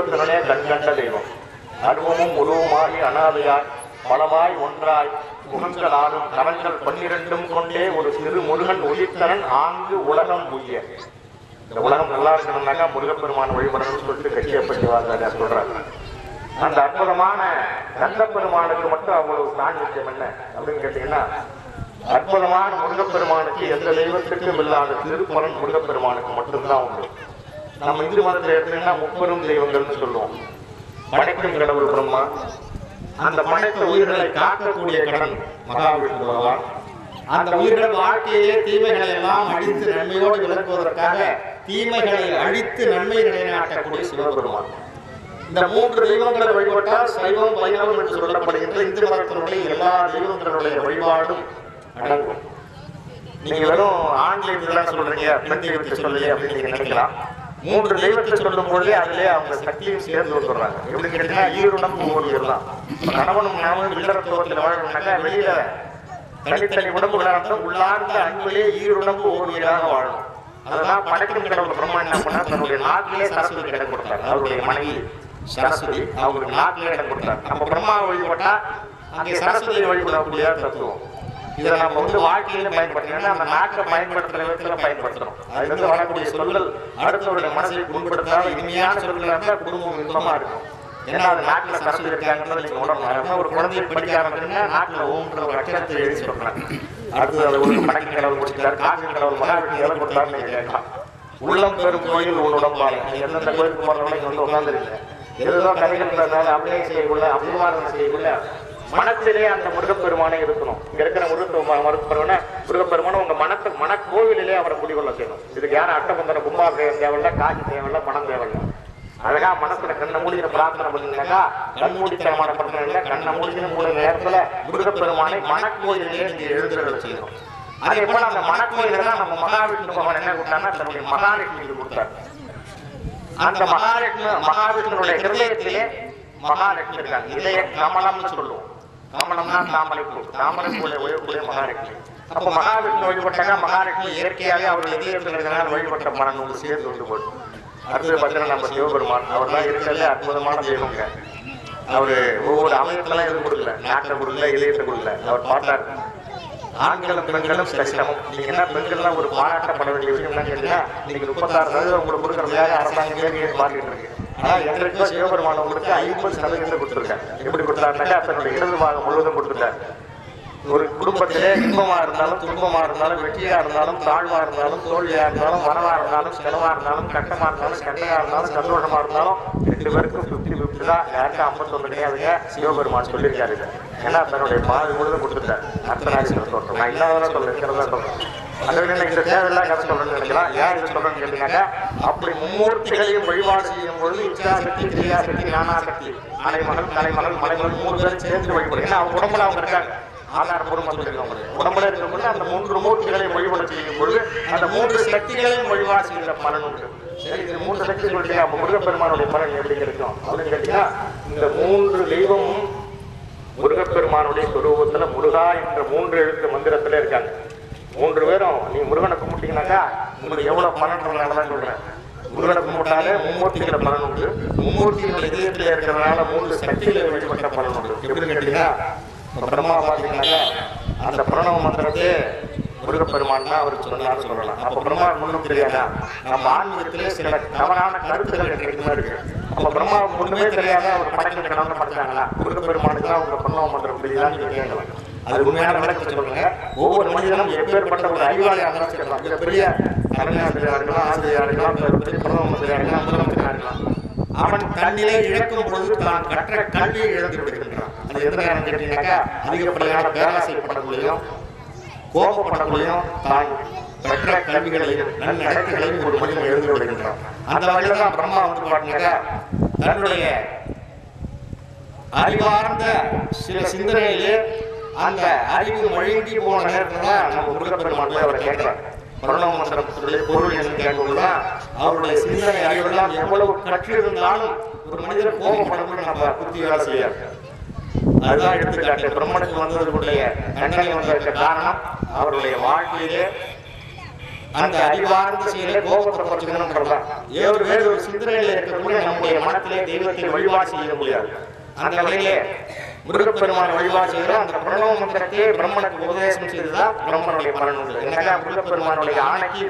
தெய்வத்தினுடைய கண்கண்ட தெய்வம். அருவமும் உருவமாகி அனாதையாய் பலவாய் ஒன்றாய் முகங்களாலும் கரங்கள் 12 கொண்டே ஒரு சிறு முருகன் ஒளித்தரன் ஆங்கு உலகம் உய்ய. இந்த உலகம் நல்லா இருக்கணும்னாக்கா முருகப்பெருமான் வழிபடணும்னு சொல்லிட்டு கட்சியப்பட்டி வாங்க சொல்றாங்க. அந்த அற்புதமான கந்தப்பெருமானுக்கு மட்டும் அவ்வளவு சாநித்தியம் என்ன அப்படின்னு கேட்டீங்கன்னா, அற்புதமான முருகப்பெருமானுக்கு எந்த தெய்வத்துக்கும் இல்லாத திருப்பலன் முருகப்பெருமானுக்கு மட்டும்தான் உண்டு. நம்ம இந்து மதத்தில் எடுத்தீங்கன்னா முப்பெரும் தெய்வங்கள்னு சொல்லுவோம். படைக்கும் கடவுள் பிரம்மா, அந்த படைத்த உயிர்களை காக்கக்கூடிய கடன் மகாவிஷ்ணு பகவான், அந்த உயிர்கள் வாழ்க்கையிலே தீமைகளை எல்லாம் அழித்து நன்மையோடு விளக்குவதற்காக தீமைகளை அழித்து நன்மை நிலைநாட்டக்கூடிய சிவபெருமான். இந்த 3 தெய்வங்களை வழிபட்டால் சைவம் வைணவம் என்று சொல்லப்படுகின்ற இந்து மதத்தினுடைய எல்லா தெய்வங்களுடைய வழிபாடும் அடங்கும். நீங்க வெறும் ஆண் தெய்வத்தை சொல்றீங்க, பெண் தெய்வத்தை சொல்லுங்க அப்படின்னு நீங்க நினைக்கலாம். 3 தெய்வத்தை சொல்லும் பொழுதே அதிலே அவங்க சக்தியும் சேர்ந்து வந்துடுறாங்க. எப்படி கேட்டீங்கன்னா, ஈருடம்பு ஒவ்வொரு தான். கணவனும் நாமும் இல்லறத்துவத்தில் வாழணும்னாக்கா வெளியில தனித்தனி உடம்புகளாக உள்ளார்ந்த அன்பிலே ஈருடம்பு ஒவ்வொருவராக வாழணும். அதெல்லாம் படைக்கும் கடவுள் பிரம்மா என்ன பண்ணா, தன்னுடைய நாட்டிலே சரஸ்வதி இடம் கொடுத்தார். அவருடைய மனைவி சரஸ்வதி அவங்களுக்கு நாட்டிலே இடம் கொடுத்தார். நம்ம பிரம்மாவை வழிபட்டா அங்கே சரஸ்வதியை வழிபடக்கூடிய தத்துவம். இதை நம்ம வாழ்க்கையில பயன்படுத்தணும். அந்த நாட்டை பயன்படுத்துற விதத்துல பயன்படுத்தணும். அதுல இருந்து வரக்கூடிய சொல்கள் அடுத்தவருடைய மனசை புண்படுத்தாத இனிமையான சொல்கள் இருந்தால் குடும்பம் இன்பமா இருக்கும். ஏன்னா அது நாட்டுல சரஸ்வதி இருக்காங்கன்றதை நீங்க உணரணும். ஒரு குழந்தையை படிக்க ஆரம்பிச்சுன்னா நாட்டுல ஓம்ன்ற ஒரு அச்சரத்தை எழுதி சொல்றாங்க. அடுத்து அதை ஒரு படைக்கு கடவுள் கொடுத்தாரு, காசு கடவுள் மகாவிஷ்ணு எதை கொடுத்தாருன்னு நீங்க கேட்கலாம். உள்ளம் பெரும் கோயில் உடம்பாரு. நீங்க எந்தெந்த கோயிலுக்கு போறவங்க இங்க வந்து உட்காந்துருங்க. ஏதோ கதைகள் இருந்தாலும் அப்படியே செய்யக்குள்ள அபிமானம் செய்யக்குள்ள மனத்திலே அந்த முருகப்பெருமானே இருக்கணும். இங்க இருக்கிற முருகப்பெருமான உங்க மனக்கோவிலே அவரை குடிகொள்ள செய்யணும். இதுக்கு யாரும் அட்டபந்தன கும்பாபிஷேகம் தேவையில்ல, காசு தேவையில்ல, பணம் தேவையில்ல. அழகா மனசுல கண்ணை மூடின பிரார்த்தனை பண்ணீங்கன்னாக்கா கண்மூடித்தனமான பிரச்சனை இல்லை. கண்ணை மூடின மூணு நேரத்துல முருகப்பெருமானை மனக்கோயிலே நீங்க எழுதுறத செய்யணும். அதே போல அந்த மனக்கோயில தான் நம்ம மகாவிஷ்ணு பகவான் என்ன கொடுத்தாருன்னா தன்னுடைய மகாலட்சுமிக்கு கொடுத்தாரு. அந்த மகாவிஷ்ணுடைய ஹிருதயத்திலே மகாலட்சுமி இருக்காங்க. இதய கமலம்னு சொல்லுவோம். கமலம்னா தாமரைப்பூ, தாமரைப்பூல ஒழியக்கூடிய மகாலட்சுமி. அப்ப மகாவிஷ்ணு வழிபட்டாங்க. மகாலட்சுமி இயற்கையாகவே அவருடைய இதயத்தில் இருக்கிறனால வழிபட்ட பலன் உங்களுக்கு சேர்ந்து கொண்டு போடும். அடுத்தது பார்த்தீங்கன்னா நம்ம சிவபெருமான், அவர் தான் இருக்கிறதுல அற்புதமான தெய்வங்க. அவரு ஒவ்வொரு அமையத்தெல்லாம் எதுவும் கொடுக்கல, நாட்டை கொடுக்கல, இதயத்தை கொடுக்கல. அவர் பார்த்தார் ஆண்களும் பெண்களும் சரிசமம். நீங்க என்ன பெண்கள்லாம் ஒரு பாராட்டப்பட வேண்டிய விஷயம் என்ன கேட்டீங்கன்னா, நீங்க 36% உங்களுக்கு கொடுக்கறதுக்காக அரசாங்கமே பார்த்துட்டு இருக்கு. ஆனா எங்களுக்கு சிவபெருமான் உங்களுக்கு 50% கொடுத்துருக்காரு. எப்படி கொடுத்தாருனாக்கா தன்னுடைய இடது பாகம் முழுவதும் கொடுத்துட்டாரு. ஒரு குடும்பத்திலே இன்பமா இருந்தாலும் துன்பமா இருந்தாலும் வெற்றியா இருந்தாலும் தாழ்வா இருந்தாலும் தோல்வியா இருந்தாலும் வரவா இருந்தாலும் செலவா இருந்தாலும் கட்டமா இருந்தாலும் கண்டையா இருந்தாலும் சந்தோஷமா இருந்தாலும் 2 பேருக்கும் 50-50 தான். யாருக்கும் 51 கிடையாதுங்க. சிவபெருமான் சொல்லியிருக்காரு. ஏன்னா தன்னுடைய பாதி முழுவதும் கொடுத்துட்டார். அர்த்தநாரீஸ்வரர் சொல்றேன். நான் இல்லாததான் சொல்றேன், இருக்கிறதா சொல்றேன். அது இந்த தேவையில்லா கதை சொல்றேன்னு நினைக்கலாம். ஏன் இது சொல்றேன்னு கேட்டீங்கன்னாக்கா, அப்படி மும்மூர்த்திகளையும் வழிபாடு செய்யும் பொழுது இச்சாசக்தி, கிரியாசக்தி, ஞானாசக்தி, அலைமகள், தலைமகள், மலைமகள் 3 பேரும் சேர்ந்து வழிபடும். ஏன்னா அவங்க உடம்புல அவங்க இருக்காங்க. ஆதாரபூர்வமாக சொல்லியிருக்காங்க. உடம்புல இருக்கும்போது அந்த 3 மூர்த்திகளையும் வழிபாடு செய்யும் பொழுது அந்த 3 சக்திகளையும் வழிபாடு செய்கிற பலன் உண்டு. சரி, இந்த 3 சக்தி சொல்லிட்டு அப்ப முருகப்பெருமானுடைய பலன் எப்படி கிடைக்கும் அப்படின்னு கேட்டீங்கன்னா, இந்த 3 தெய்வமும் முருகப்பெருமானுடைய சொரூபத்துல முருகா என்ற 3 எழுத்து மந்திரத்துல இருக்காங்க. 3 பேரும் நீங்க முருகனை கும்பிட்டீங்கன்னாக்கா உங்களுக்கு எவ்வளவு பலன்றதுனாலதான் சொல்றேன். முருகனை கும்பிட்டாலே மும்மூர்த்திகளை பலன் உண்டு. மும்மூர்த்தியினுடைய இதயத்துல இருக்கிறதுனால 3 சக்திகளை வழிபட்ட பலன் உண்டு. எப்படின்னு கேட்டீங்கன்னா, பிரம்மா பார்த்தீங்கன்னாக்கா அந்த பிரணவ மந்திரத்தை முருகப்பெருமான் தான் அவருக்கு சொன்னான்னு சொல்லலாம். அப்ப பிரம்மா ஒன்றும் தெரியாதா? நம்ம ஆன்மீகத்திலே சில தவறான கருத்துக்கள் எங்களுக்கு இருக்கு. அப்ப பிரம்மாவுக்கு ஒண்ணுமே தெரியாத அவர் படைக்க கடவுளை படைச்சாங்களா? முருகப்பெருமானுக்கு தான் அவங்க பிரணவ மந்திரம் தெரியுதான்னு கேட்கலாம். அது உண்மையான விளக்கத்தை சொல்லுங்க. ஒவ்வொரு மனிதனும் எப்பேற்பட்ட ஒரு அறிவாளியாக இருந்தாலும் சொல்லலாம். மிக பெரிய தலைமையாசிரியா இருக்கலாம், ஆசிரியா இருக்கலாம், பெரிய பிரணவ மந்திரியா இருக்கலாம், முதலமைச்சராக இருக்கலாம். அவன் தன்னிலை இழக்கும் பொழுது தான் கற்ற கல்வியை இழந்து விடுகின்றான். அது எந்த நேரம் கேட்டீங்கன்னாக்கா, அதிகப்படியான பேராசைப்படக்கூடியும் கோபப்படக்கூடியும் தான் பெற்ற கல்விகளையும் நன்னடத்தைகளையும் ஒரு மனிதன் எழுந்து விடுகின்றான். அந்த வகையில தான் பிரம்மா வந்து பாத்தீங்கன்னாக்கா தன்னுடைய அறிவார்ந்த சில சிந்தனையிலே அந்த அறிவு மழுங்கி போன நேரத்துல நம்ம முருகப்பெருமான் போய் அவரை கேட்கிறார். பிரணவ மந்திரத்துடைய பொருள் என்று கேட்கலாம். அவருடைய சிந்தனை அறிவெல்லாம் எவ்வளவு கற்றிருந்தாலும் ஒரு மனிதர் கோபப்படணும்னு நம்ம புத்தி வேலை செய்யாது. அதுதான் எடுத்துக்காட்டு. பிரம்மனுக்கு வந்ததுடைய தண்டனை வந்ததற்கு காரணம் அவருடைய வாழ்க்கையிலே அந்த அறிவார்ந்த செயலை கோபத்தை குறைச்சிக்கணும்ன்றதுதான். வேறு ஒரு சிந்தனையில் இருக்கக்கூடிய நம்முடைய மனத்திலே தெய்வத்தை வழிபாடு செய்ய முடியாது. அந்த வகையிலே முருகப்பெருமான வழிபாடு செய்கிற அந்த பிரணவ மந்திரத்தையே பிரம்மனுக்கு உபதேசம் செய்ததுதான் பிரம்மனுடைய பலன் உண்டு. என்னக்கா முருகப்பெருமானுடைய ஆணைக்கு